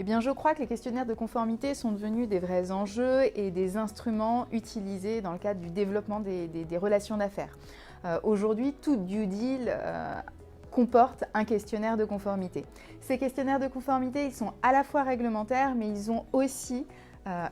Eh bien, je crois que les questionnaires de conformité sont devenus des vrais enjeux et des instruments utilisés dans le cadre du développement des relations d'affaires. Aujourd'hui, tout due deal comporte un questionnaire de conformité. Ces questionnaires de conformité, ils sont à la fois réglementaires, mais ils ont aussi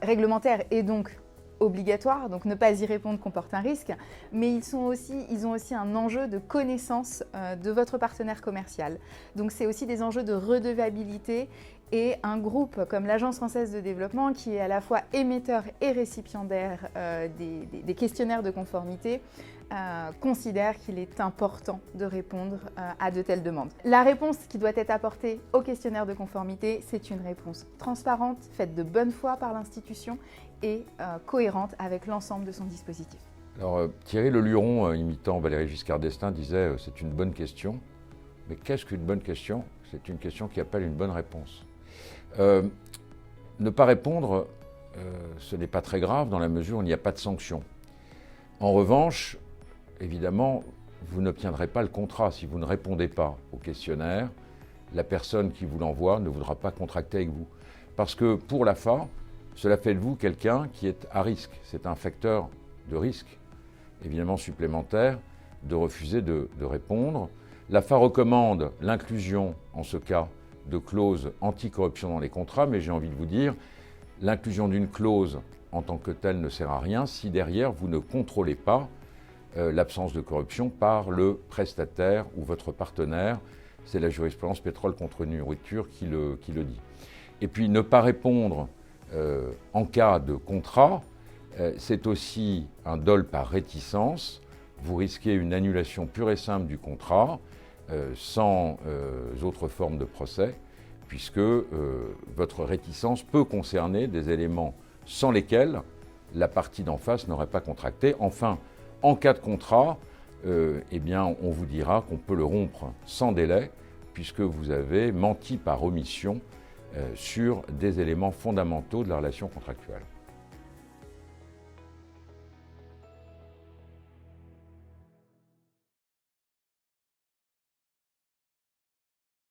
réglementaires et donc obligatoires, donc ne pas y répondre comporte un risque, mais ils ont aussi un enjeu de connaissance de votre partenaire commercial. Donc c'est aussi des enjeux de redevabilité et un groupe comme l'Agence française de développement, qui est à la fois émetteur et récipiendaire des questionnaires de conformité, considère qu'il est important de répondre à de telles demandes. La réponse qui doit être apportée au questionnaire de conformité, c'est une réponse transparente, faite de bonne foi par l'institution et cohérente avec l'ensemble de son dispositif. Alors Thierry Leluron, imitant Valéry Giscard d'Estaing, disait « c'est une bonne question ». Mais qu'est-ce qu'une bonne question? C'est une question qui appelle une bonne réponse. Ne pas répondre, ce n'est pas très grave dans la mesure où il n'y a pas de sanction. En revanche, évidemment, vous n'obtiendrez pas le contrat. Si vous ne répondez pas au questionnaire, la personne qui vous l'envoie ne voudra pas contracter avec vous. Parce que pour l'AFA, cela fait de vous quelqu'un qui est à risque. C'est un facteur de risque, évidemment supplémentaire, de refuser de répondre. L'AFA recommande l'inclusion, en ce cas, de clauses anticorruption dans les contrats, mais j'ai envie de vous dire, l'inclusion d'une clause en tant que telle ne sert à rien si derrière vous ne contrôlez pas l'absence de corruption par le prestataire ou votre partenaire. C'est la jurisprudence pétrole contre nourriture qui le dit. Et puis ne pas répondre en cas de contrat, c'est aussi un dol par réticence. Vous risquez une annulation pure et simple du contrat sans autre forme de procès, puisque votre réticence peut concerner des éléments sans lesquels la partie d'en face n'aurait pas contracté. Enfin, en cas de contrat, eh bien, on vous dira qu'on peut le rompre sans délai, puisque vous avez menti par omission sur des éléments fondamentaux de la relation contractuelle.